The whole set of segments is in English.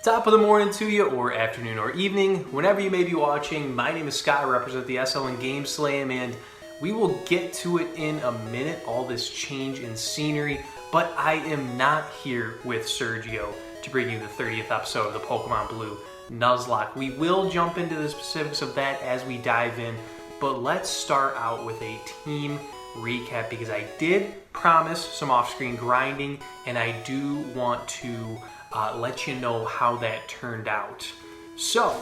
Top of the morning to you, or afternoon or evening, whenever you may be watching. My name is Scott, I represent the SL in GameSLAM, and we will get to it in a minute, all this change in scenery, but I am not here with Sergio to bring you the 30th episode of the Pokemon Blue Nuzlocke. We will jump into the specifics of that as we dive in, but let's start out with a team recap because I did promise some off-screen grinding, and I do want to let you know how that turned out. So,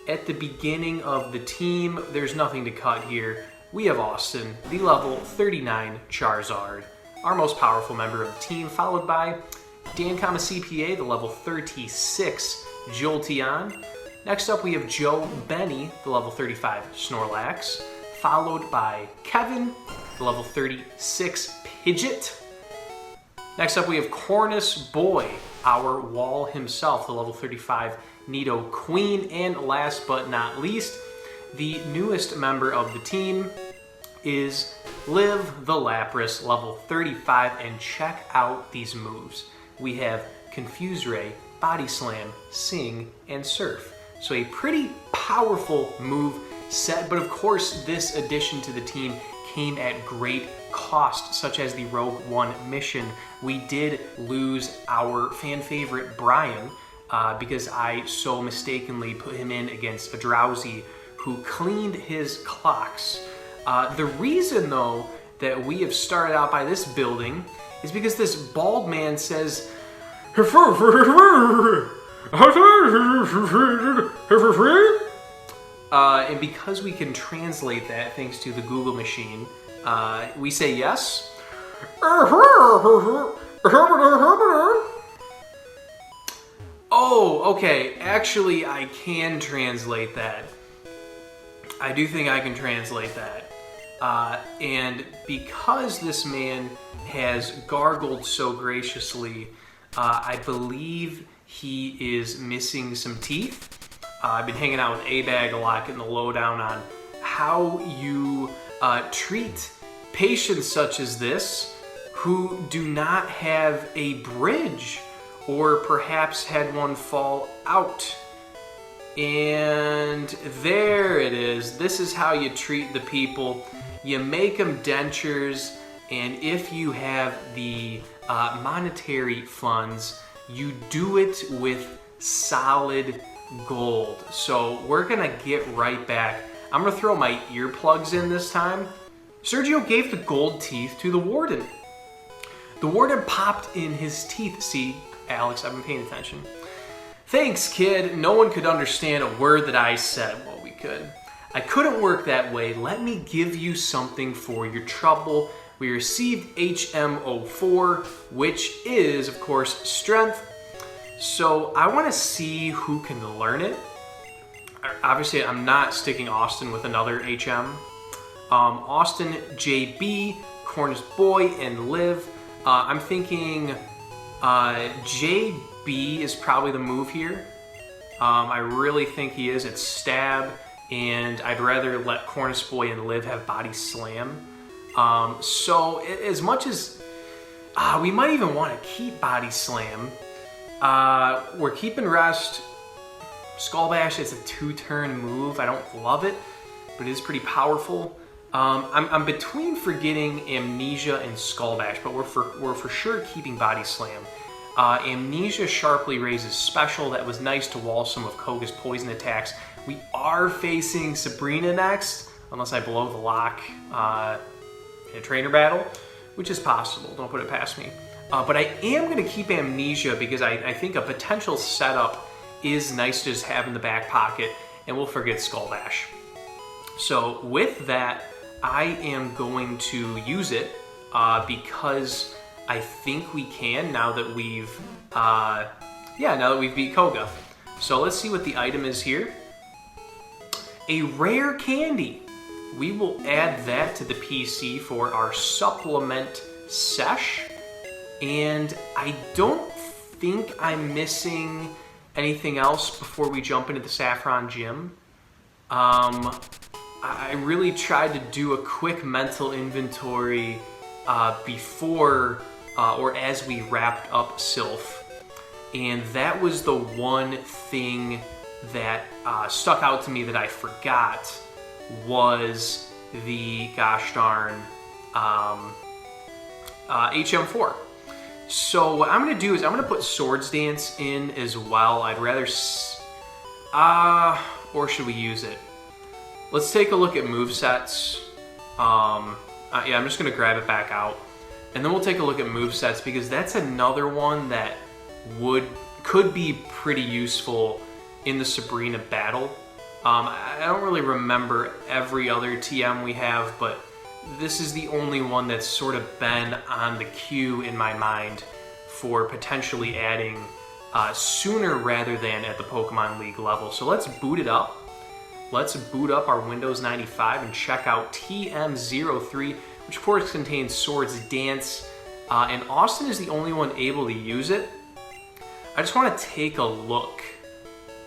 at the beginning of the team, there's nothing to cut here. We have Austin, the level 39 Charizard, our most powerful member of the team, followed by Dan, CPA, the level 36 Jolteon. Next up, we have Joe Benny, the level 35 Snorlax, followed by Kevin, the level 36 Pidgeot. Next up, we have Cornus Boy, our wall himself, the level 35 Nidoqueen. And last but not least, the newest member of the team is Liv the Lapras, level 35. And check out these moves. We have Confuse Ray, Body Slam, Sing, and Surf. So a pretty powerful move set, but of course this addition to the team came at great cost, such as the Rogue One mission. We did lose our fan favorite Brian because I so mistakenly put him in against a Drowsy who cleaned his clocks. The reason though that we have started out by this building is because this bald man says and because we can translate that thanks to the Google machine, we say yes. Oh, okay. Actually, I can translate that. I do think I can translate that. And because this man has gargled so graciously, I believe he is missing some teeth. I've been hanging out with A-Bag a lot, getting the lowdown on how you treat patients such as this who do not have a bridge or perhaps had one fall out. And there it is. This is how you treat the people. You make them dentures, and if you have the monetary funds, you do it with solid gold. So we're gonna get right back. I'm gonna throw my earplugs in this time. Sergio gave the gold teeth to the warden. The warden popped in his teeth. See, Alex, I've been paying attention. Thanks, kid. No one could understand a word that I said. Well, we could. I couldn't work that way. Let me give you something for your trouble. We received HM04, which is, of course, strength. So I want to see who can learn it. Obviously, I'm not sticking Austin with another HM. Austin, JB, Cornus Boy, and Liv. I'm thinking JB is probably the move here. I really think he is. It's Stab, and I'd rather let Cornus Boy and Liv have Body Slam. So as much as we might even want to keep Body Slam, we're keeping Rest. Skull Bash is a 2-turn move. I don't love it, but it is pretty powerful. I'm between forgetting Amnesia and Skull Bash, but we're for sure keeping Body Slam. Amnesia sharply raises special. That was nice to wall some of Koga's poison attacks. We are facing Sabrina next, unless I blow the lock in a trainer battle, which is possible. Don't put it past me. But I am going to keep Amnesia because I think a potential setup is nice to just have in the back pocket, and we'll forget Skull Bash. So with that, I am going to use it because I think we can now that we've beat Koga. So let's see what the item is here. A rare candy. We will add that to the PC for our supplement sesh. And I don't think I'm missing anything else before we jump into the Saffron gym. I really tried to do a quick mental inventory before or as we wrapped up Sylph. and that was the one thing that stuck out to me that I forgot was the gosh darn HM4. So what I'm going to do is I'm going to put Swords Dance in as well. I'd rather, or should we use it? Let's take a look at movesets. Yeah, I'm just going to grab it back out. And then we'll take a look at movesets because that's another one that could be pretty useful in the Sabrina battle. I don't really remember every other TM we have, but this is the only one that's sort of been on the queue in my mind for potentially adding sooner rather than at the Pokemon League level. So let's boot it up. Let's boot up our Windows 95 and check out TM03, which of course contains Swords Dance, and Austin is the only one able to use it. I just want to take a look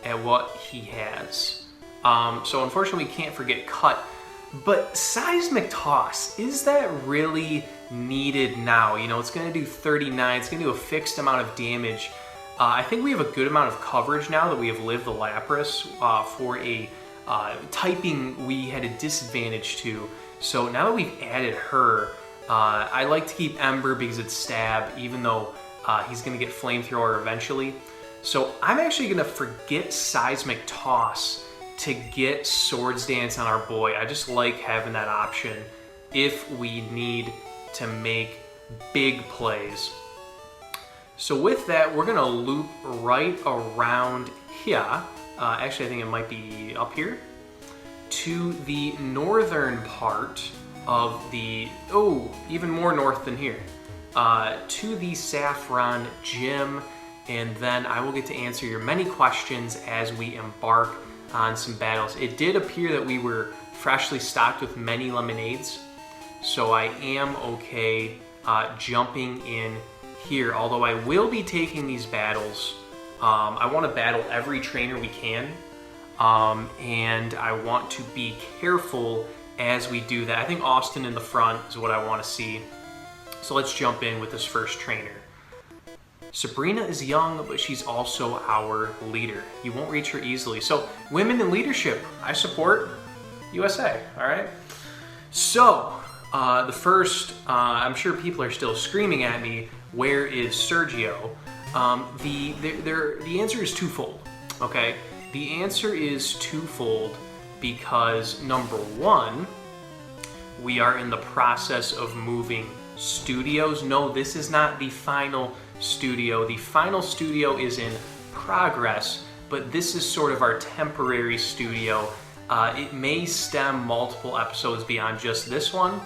at what he has. So unfortunately we can't forget Cut, but Seismic Toss, is that really needed now? You know, it's going to do 39, it's going to do a fixed amount of damage. I think we have a good amount of coverage now that we have Live the Lapras for a typing we had a disadvantage to. So now that we've added her, I like to keep Ember because it's stab, even though he's going to get Flamethrower eventually. So I'm actually going to forget Seismic Toss to get Swords Dance on our boy. I just like having that option if we need to make big plays. So with that, we're going to loop right around here. Actually, I think it might be up here, to the northern part of the, even more north than here, to the Saffron Gym, and then I will get to answer your many questions as we embark on some battles. It did appear that we were freshly stocked with many lemonades, so I am okay jumping in here, although I will be taking these battles. I want to battle every trainer we can, and I want to be careful as we do that. I think Austin in the front is what I want to see. So let's jump in with this first trainer. Sabrina is young, but she's also our leader. You won't reach her easily. So women in leadership, I support USA, all right? So the first, I'm sure people are still screaming at me, where is Sergio? The answer is twofold, okay? The answer is twofold because number one, we are in the process of moving studios. No, this is not the final studio. The final studio is in progress, but this is sort of our temporary studio. It may stem multiple episodes beyond just this one,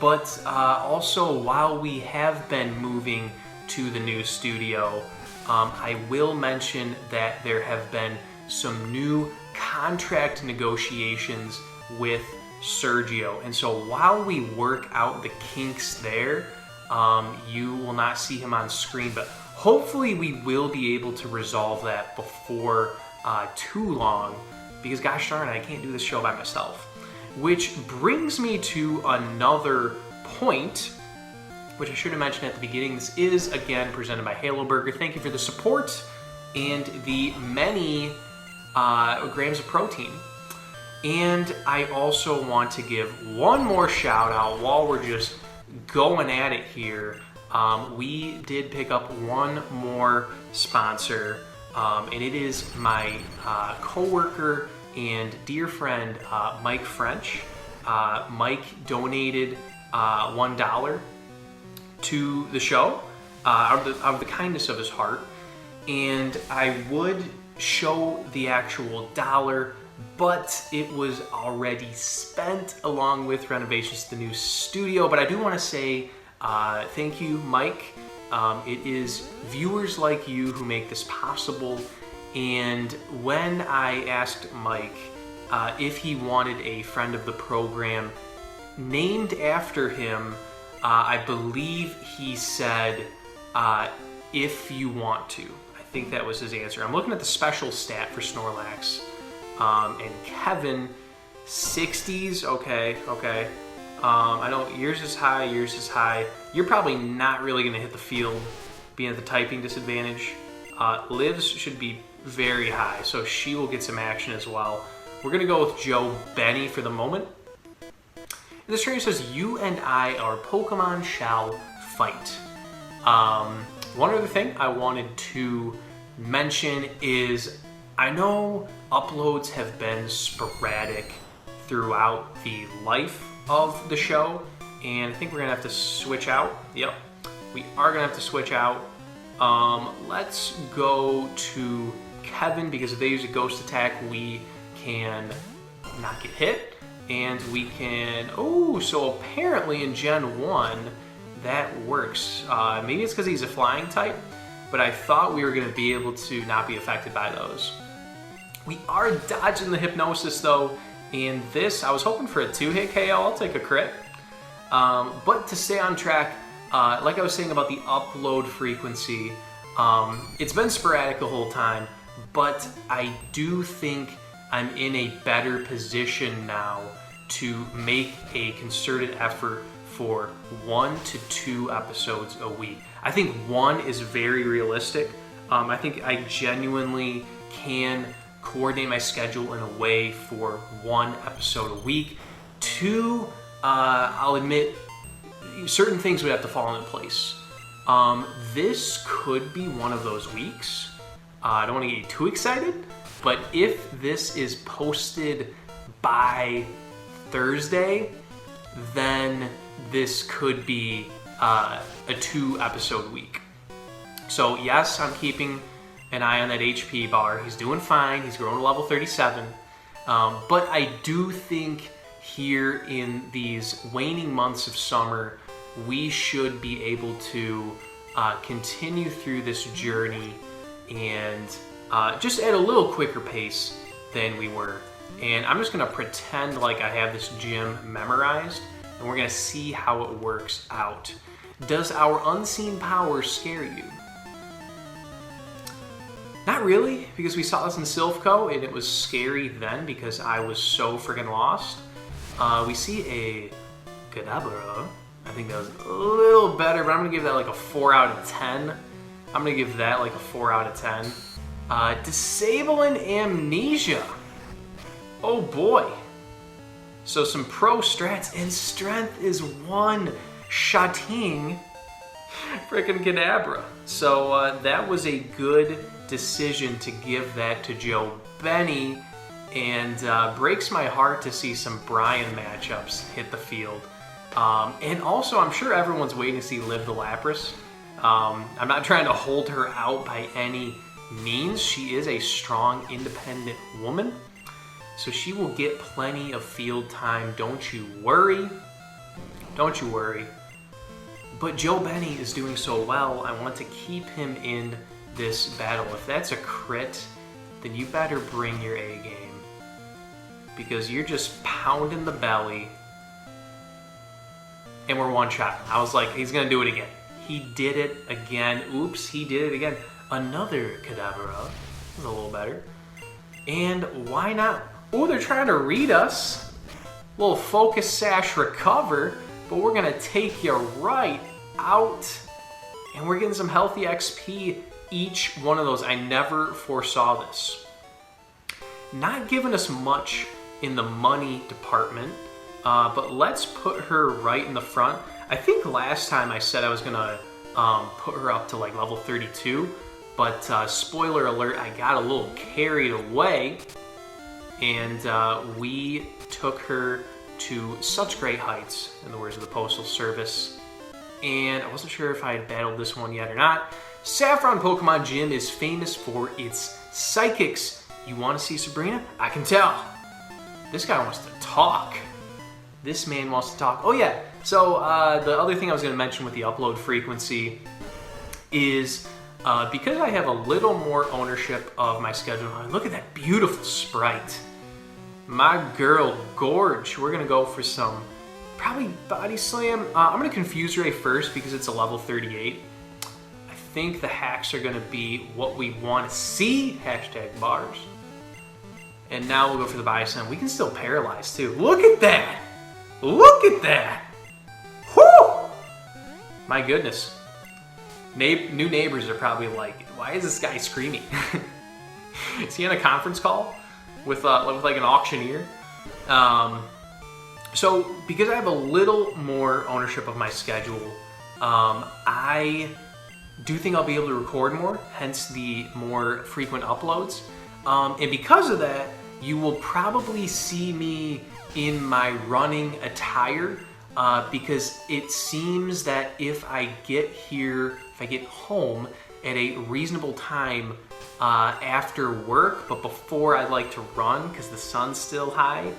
but also while we have been moving to the new studio, I will mention that there have been some new contract negotiations with Sergio, and so while we work out the kinks there, you will not see him on screen, but hopefully we will be able to resolve that before too long, because gosh darn it, I can't do this show by myself. Which brings me to another point, which I should have mentioned at the beginning. This is again presented by Halo Burger. Thank you for the support and the many grams of protein. And I also want to give one more shout out while we're just going at it here. We did pick up one more sponsor, and it is my coworker and dear friend, Mike French. Mike donated $1 to the show out of the kindness of his heart, and I would show the actual dollar, but it was already spent along with renovations to the new studio. But I do want to say thank you, Mike. It is viewers like you who make this possible. And when I asked Mike if he wanted a friend of the program named after him, I believe he said, if you want to. I think that was his answer. I'm looking at the special stat for Snorlax. And Kevin, 60s, okay. I know yours is high. You're probably not really gonna hit the field being at the typing disadvantage. Liv's should be very high, so she will get some action as well. We're going to go with Joe Benny for the moment. And this trainer says, you and I, our Pokemon shall fight. One other thing I wanted to mention is I know uploads have been sporadic throughout the life of the show, and I think we're going to have to switch out. Yep, we are going to have to switch out. Let's go to Kevin, because if they use a ghost attack, we can not get hit, and we can, oh, so apparently in Gen 1, that works. Maybe it's because he's a flying type, but I thought we were going to be able to not be affected by those. We are dodging the Hypnosis though, and this, I was hoping for a 2-hit KO, I'll take a crit. But to stay on track, like I was saying about the upload frequency, it's been sporadic the whole time, but I do think I'm in a better position now to make a concerted effort for 1 to 2 episodes a week. I think 1 is very realistic. I think I genuinely can coordinate my schedule in a way for 1 episode a week. 2, I'll admit, certain things would have to fall into place. This could be one of those weeks. I don't want to get you too excited, but if this is posted by Thursday, then this could be a 2-episode week. So yes, I'm keeping an eye on that HP bar. He's doing fine. He's growing to level 37. But I do think here in these waning months of summer, we should be able to continue through this journey and just at a little quicker pace than we were. And I'm just going to pretend like I have this gym memorized, and we're going to see how it works out. Does our unseen power scare you? Not really, because we saw this in Silphco, and it was scary then because I was so freaking lost. We see a Kadabra. I think that was a little better, but I'm going to give that like a 4 out of 10. I'm going to give that like a 4 out of 10. Disabling Amnesia. Oh boy. So some pro strats, and strength is 1. Shotting freaking Kadabra. So that was a good decision to give that to Joe Benny, and breaks my heart to see some Brian matchups hit the field. And also, I'm sure everyone's waiting to see Liv the Lapras. I'm not trying to hold her out by any means. She is a strong, independent woman, so she will get plenty of field time. Don't you worry. Don't you worry. But Joe Benny is doing so well, I want to keep him in this battle. If that's a crit, then you better bring your A game, because you're just pounding the belly, and we're one shot. I was like, he's gonna do it again. He did it again. Oops, he did it again. Another Kadabra. That's a little better. And why not? Oh, they're trying to read us. Little Focus Sash recover, but we're gonna take you right out. And we're getting some healthy XP each one of those. I never foresaw this. Not giving us much in the money department, but let's put her right in the front. I think last time I said I was gonna put her up to like level 32, but spoiler alert, I got a little carried away, and we took her to such great heights, in the words of the Postal Service. And I wasn't sure if I had battled this one yet or not. Saffron Pokemon Gym is famous for its psychics. You want to see Sabrina? I can tell. This guy wants to talk. This man wants to talk. Oh yeah, so the other thing I was going to mention with the upload frequency is because I have a little more ownership of my schedule. Look at that beautiful sprite. My girl, Gorge. We're going to go for some, probably Body Slam. I'm going to confuse Ray first because it's a level 38. I think the hacks are going to be what we want to see. Hashtag bars. And now we'll go for the Body Slam. We can still paralyze too. Look at that. Look at that. Whew. My goodness. New neighbors are probably like, why is this guy screaming? Is he on a conference call with like an auctioneer? So because I have a little more ownership of my schedule, I do think I'll be able to record more, hence the more frequent uploads. And because of that, you will probably see me in my running attire, because it seems that if I get home at a reasonable time after work, but before I like to run because the sun's still high,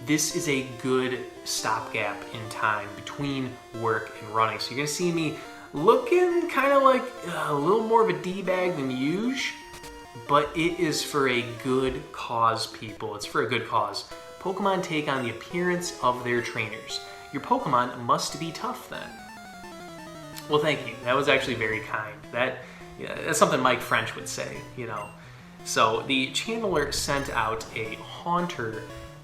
this is a good stopgap in time between work and running. So you're gonna see me looking kind of like a little more of a D-bag than usual, but it is for a good cause, people. It's for a good cause. Pokemon take on the appearance of their trainers. Your Pokemon must be tough then. Well, thank you. That was actually very kind. That's something Mike French would say, you know. So the channeler sent out a Haunter,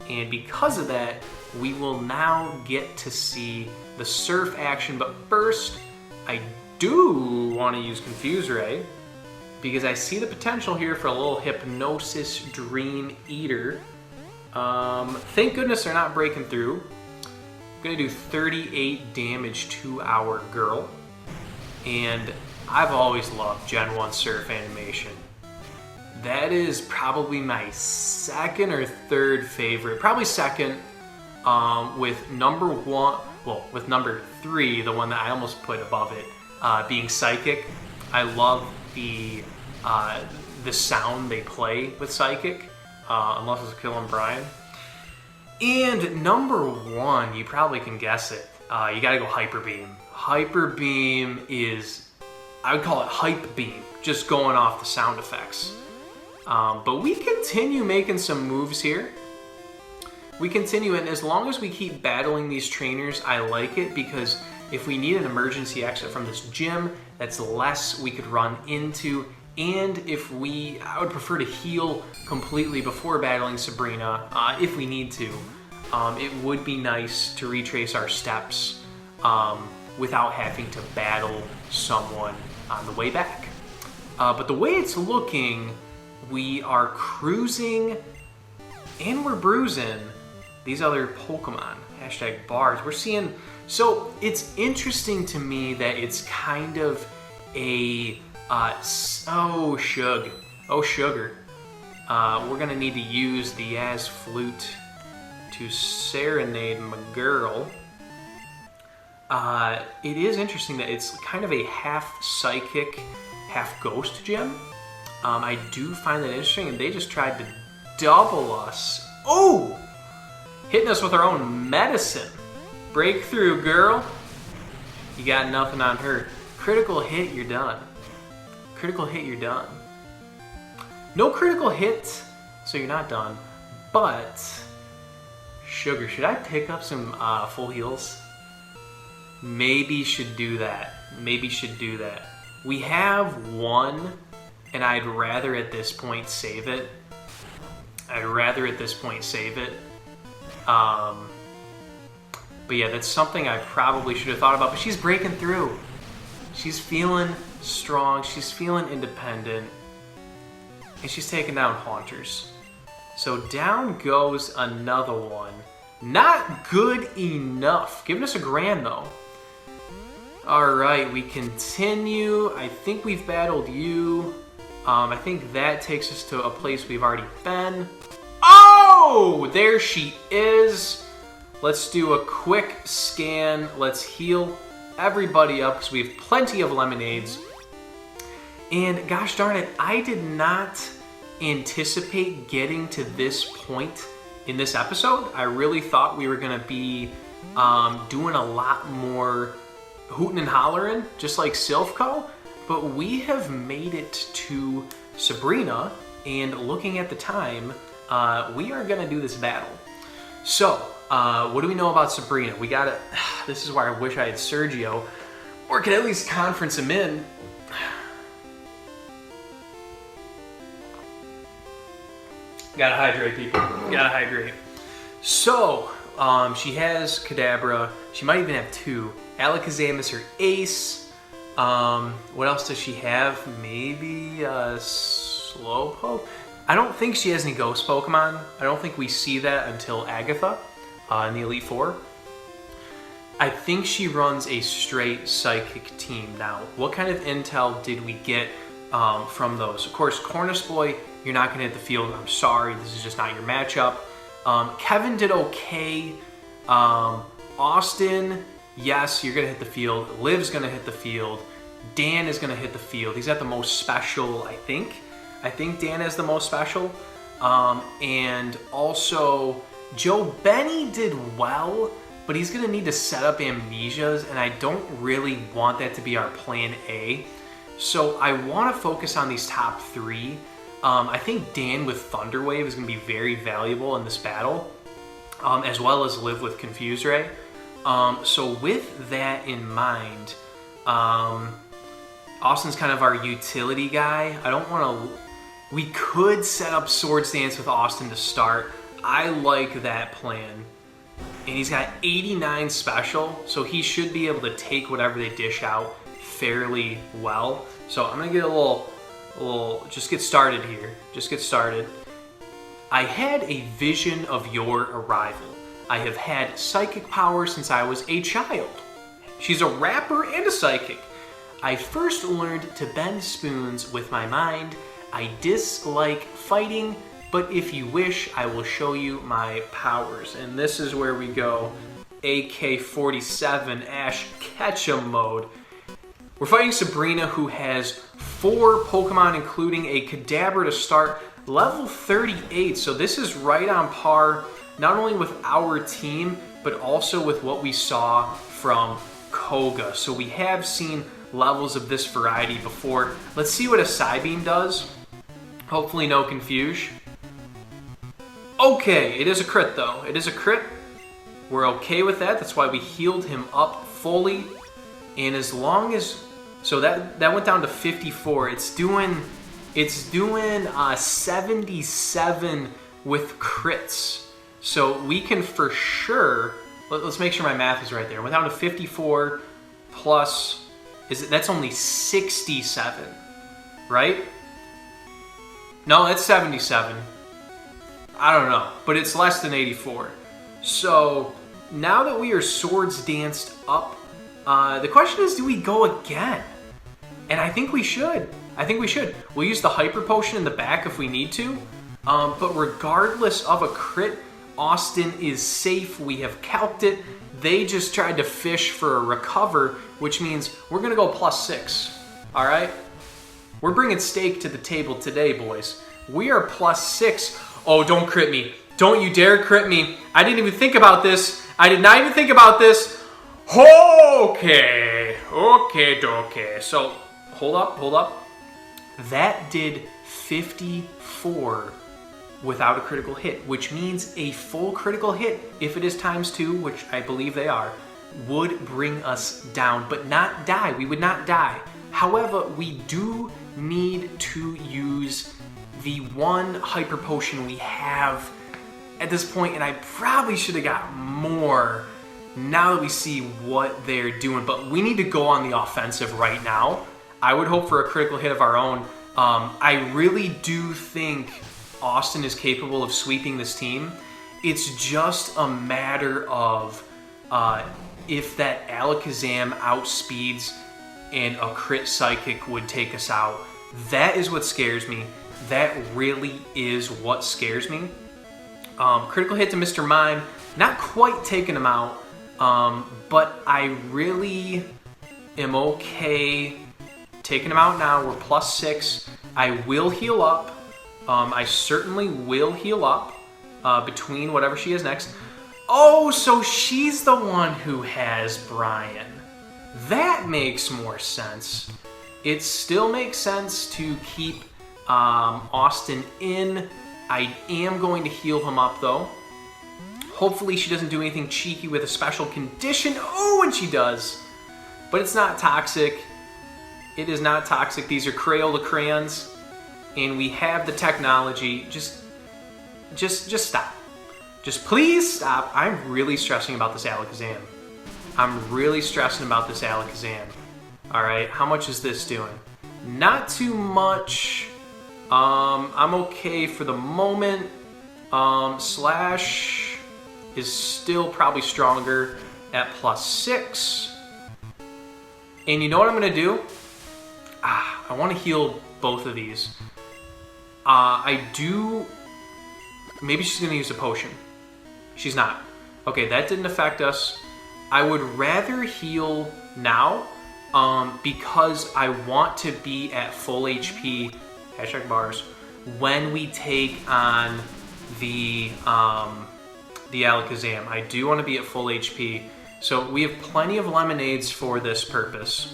and because of that, we will now get to see the surf action. But first, I do want to use Confuse Ray, because I see the potential here for a little Hypnosis Dream Eater. Thank goodness they're not breaking through. I'm gonna do 38 damage to our girl. And I've always loved Gen 1 Surf animation. That is probably my second or third favorite. Probably second, with number three, the one that I almost put above it, being Psychic. I love the sound they play with Psychic, unless it's Killing Brian. And number one, you probably can guess it. You gotta go Hyper Beam. Hyper Beam is, I would call it Hype Beam, just going off the sound effects. But we continue making some moves here. We continue, and as long as we keep battling these trainers, I like it, because if we need an emergency exit from this gym, that's less we could run into. And I would prefer to heal completely before battling Sabrina, if we need to. It would be nice to retrace our steps without having to battle someone on the way back. But the way it's looking, we are cruising and we're bruising these other Pokemon. Hashtag bars. We're seeing, so it's interesting to me that it's kind of a, sugar. We're gonna need to use the Yaz Flute to serenade my girl. It is interesting that it's kind of a half psychic, half ghost gym. I do find that interesting, and they just tried to double us. Oh! Hitting us with our own medicine. Breakthrough, girl. You got nothing on her. Critical hit, you're done. Critical hit, you're done. No critical hit, so you're not done. But, sugar, should I pick up some full heals? Maybe should do that. Maybe should do that. We have one, and I'd rather at this point save it. But yeah, that's something I probably should have thought about. But she's breaking through. She's feeling strong. She's feeling independent. And she's taking down Haunters. So down goes another one. Not good enough. Giving us a grand though. Alright, we continue. I think we've battled you. I think that takes us to a place we've already been. Oh! There she is. Let's do a quick scan. Let's heal everybody up because we have plenty of lemonades. And gosh darn it, I did not anticipate getting to this point in this episode. I really thought we were going to be doing a lot more hooting and hollering, just like Silphco. But we have made it to Sabrina, and looking at the time, we are going to do this battle. So, what do we know about Sabrina? We got it. This is why I wish I had Sergio, or could at least conference him in. Gotta hydrate, people. Gotta hydrate. So, she has Kadabra. She might even have two. Alakazam is her ace. What else does she have? Maybe Slowpoke? I don't think she has any ghost Pokemon. I don't think we see that until Agatha in the Elite Four. I think she runs a straight Psychic team. Now, what kind of intel did we get from those? Of course, Cornish Boy, you're not going to hit the field. I'm sorry, this is just not your matchup. Kevin did okay. Austin, yes, you're going to hit the field. Liv's going to hit the field. Dan is going to hit the field. He's got the most special, I think. I think Dan has the most special. And also, Joe Benny did well, but he's going to need to set up Amnesias, and I don't really want that to be our plan A. So I want to focus on these top three. I think Dan with Thunder Wave is going to be very valuable in this battle, as well as Liv with Confuse Ray. So with that in mind, Austin's kind of our utility guy. I don't want to... We could set up Swords Dance with Austin to start. I like that plan. And he's got 89 special, so he should be able to take whatever they dish out fairly well. So I'm going to get a little, just get started here. Just get started. I had a vision of your arrival. I have had psychic power since I was a child. She's a rapper and a psychic. I first learned to bend spoons with my mind. I dislike fighting, but if you wish, I will show you my powers. And this is where we go AK-47 Ash Ketchum mode. We're fighting Sabrina, who has 4 Pokemon, including a Kadabra to start, level 38. So this is right on par, not only with our team, but also with what we saw from Koga. So we have seen levels of this variety before. Let's see what a Psybeam does. Hopefully no confusion. Okay, it is a crit though. It is a crit. We're okay with that. That's why we healed him up fully. And as long as... So that went down to 54. It's doing 77 with crits. So we can for sure... Let's make sure my math is right there. Went down to 54 plus... That's only 67, right? No, that's 77. I don't know, but it's less than 84. So now that we are Swords Danced up, the question is, do we go again? And I think we should. We'll use the Hyper Potion in the back if we need to. But regardless of a crit, Austin is safe. We have calced it. They just tried to fish for a recover, which means we're going to go +6. All right? We're bringing steak to the table today, boys. We are +6. Oh, don't crit me. Don't you dare crit me. I didn't even think about this. I did not even think about this. Okay. So, hold up. That did 54 without a critical hit, which means a full critical hit, if it is ×2, which I believe they are, would bring us down, but not die. We would not die. However, we do need to use the one Hyper Potion we have at this point, and I probably should have got more now that we see what they're doing, but we need to go on the offensive right now. I would hope for a critical hit of our own. I really do think Austin is capable of sweeping this team. It's just a matter of if that Alakazam outspeeds and a crit Psychic would take us out. That is what scares me. That really is what scares me. Critical hit to Mr. Mime. Not quite taking him out, but I really am okay taking him out now. We're +6. I will heal up. I certainly will heal up between whatever she has next. Oh, so she's the one who has Brian. That makes more sense. It still makes sense to keep Austin in. I am going to heal him up though. Hopefully she doesn't do anything cheeky with a special condition. Oh, and she does. But it's not toxic. It is not toxic. These are Crayola crayons. And we have the technology. Just stop. Just please stop. I'm really stressing about this Alakazam. All right, how much is this doing? Not too much. I'm okay for the moment. Slash is still probably stronger at +6. And you know what I'm gonna do? I want to heal both of these. I do. Maybe she's gonna use a potion. She's not. Okay, that didn't affect us. I would rather heal now because I want to be at full HP, #bars, when we take on the Alakazam. I do want to be at full HP. So we have plenty of lemonades for this purpose.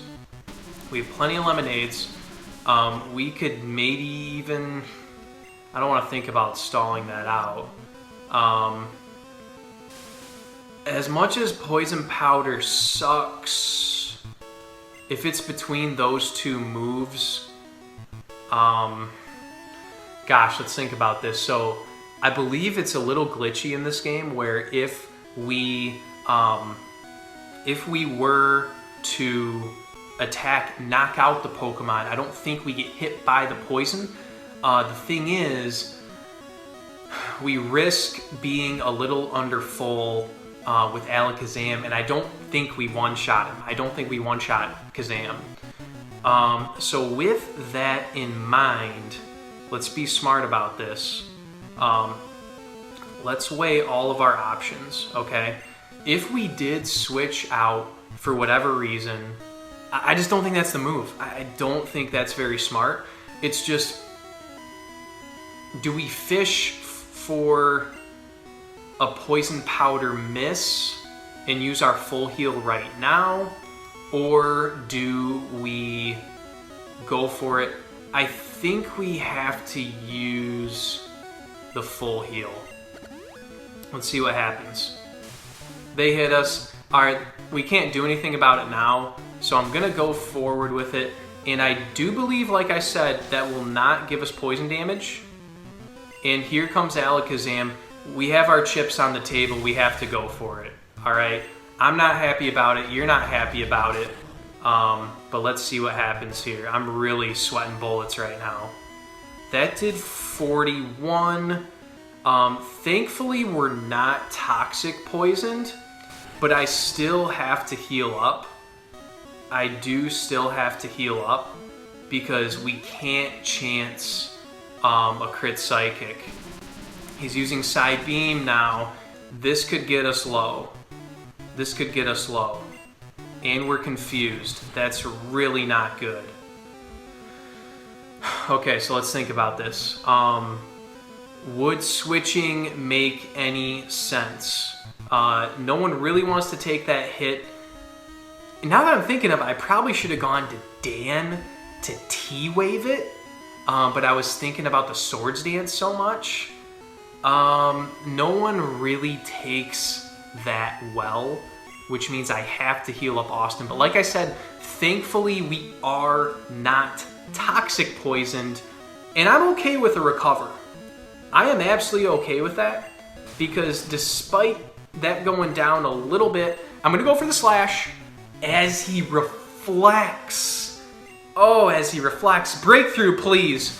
We have plenty of lemonades. We could maybe even... I don't want to think about stalling that out. As much as Poison Powder sucks, if it's between those two moves... gosh, let's think about this. So I believe it's a little glitchy in this game where if we were to attack, knock out the Pokemon, I don't think we get hit by the poison. The thing is, we risk being a little under full with Alakazam, and I don't think we one-shot him. I don't think we one-shot Kazam. So with that in mind, let's be smart about this. Let's weigh all of our options, okay? If we did switch out for whatever reason, I just don't think that's the move. I don't think that's very smart. It's just, do we fish for a Poison Powder miss and use our full heal right now? Or do we go for it? I think we have to use the full heal. Let's see what happens. They hit us. All right, we can't do anything about it now, so I'm gonna go forward with it. And I do believe, like I said, that will not give us poison damage. And here comes Alakazam. We have our chips on the table. We have to go for it. All right. I'm not happy about it. You're not happy about it. But let's see what happens here. I'm really sweating bullets right now. That did 41. Thankfully, we're not toxic poisoned, but I still have to heal up. I do still have to heal up because we can't chance a crit psychic. He's using Side Beam now. This could get us low. This could get us low. And we're confused. That's really not good. Okay, so let's think about this. Would switching make any sense? No one really wants to take that hit. Now that I'm thinking of it, I probably should have gone to Dan to T-Wave it. But I was thinking about the Swords Dance so much. No one really takes that well, which means I have to heal up Austin. But like I said, thankfully we are not toxic poisoned, and I'm okay with a recover. I am absolutely okay with that, because despite that going down a little bit, I'm gonna go for the slash as he reflects. Oh, as he reflects. Breakthrough, please.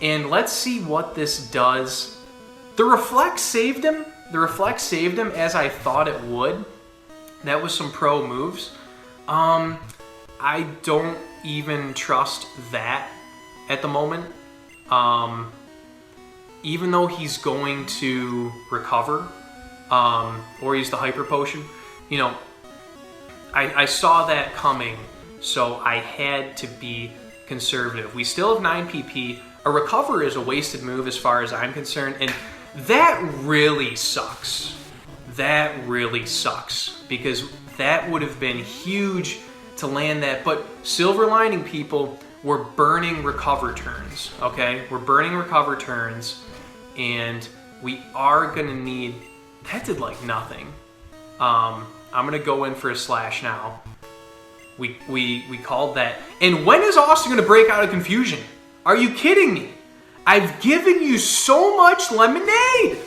And let's see what this does. The reflect saved him. The reflect saved him as I thought it would. That was some pro moves. I don't even trust that at the moment. Even though he's going to recover, or use the Hyper Potion, you know, I saw that coming, so I had to be conservative. We still have 9 PP. A recover is a wasted move as far as I'm concerned, and that really sucks. That really sucks, because that would have been huge to land that. But silver lining, people, we're burning recover turns, okay? We're burning recover turns, and we are gonna need... That did like nothing. I'm gonna go in for a slash now. We called that. And when is Austin gonna break out of confusion? Are you kidding me? I've given you so much lemonade!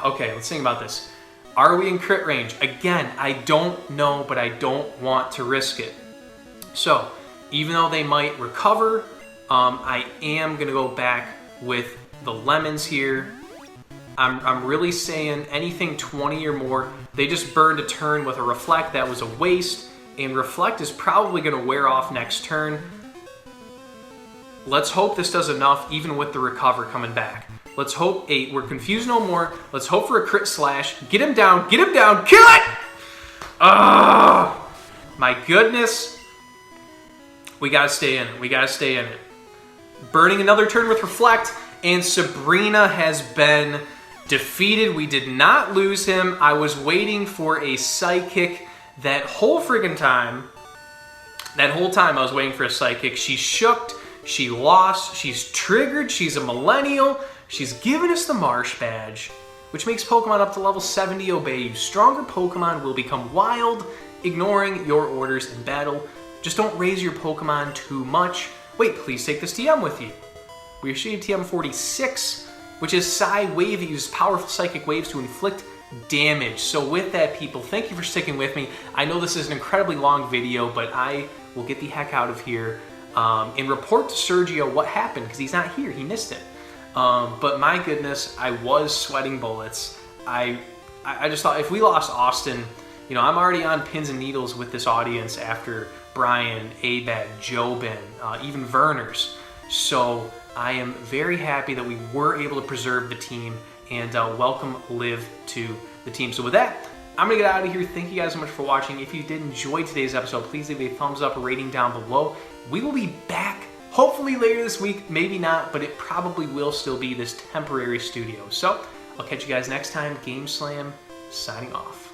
Okay, let's think about this. Are we in crit range? Again, I don't know, but I don't want to risk it. So, even though they might recover, I am going to go back with the lemons here. I'm really saying anything 20 or more. They just burned a turn with a reflect. That was a waste, and reflect is probably going to wear off next turn. Let's hope this does enough, even with the recover coming back. Let's hope 8. We're confused no more. Let's hope for a crit slash. Get him down, kill it! Ah, my goodness. We gotta stay in it. Burning another turn with reflect, and Sabrina has been defeated. We did not lose him. I was waiting for a psychic that whole friggin' time. That whole time I was waiting for a psychic. She shooked, she lost, she's triggered, she's a millennial, she's given us the Marsh badge, which makes Pokemon up to level 70 obey you. Stronger Pokemon will become wild, ignoring your orders in battle. Just don't raise your Pokemon too much. Wait, please take this TM with you. We received TM 46, which is Psy Wave. It uses powerful psychic waves to inflict damage. So with that, people, thank you for sticking with me. I know this is an incredibly long video, but I will get the heck out of here and report to Sergio what happened, because he's not here. He missed it. But my goodness, I was sweating bullets. I just thought if we lost Austin, you know, I'm already on pins and needles with this audience after Brian, Abad, Jobin, even Verner's. So I am very happy that we were able to preserve the team and welcome Liv to the team. So with that, I'm gonna get out of here. Thank you guys so much for watching. If you did enjoy today's episode, please leave a thumbs up, a rating down below. We will be back hopefully later this week, maybe not, but it probably will still be this temporary studio. So I'll catch you guys next time. GameSLAM signing off.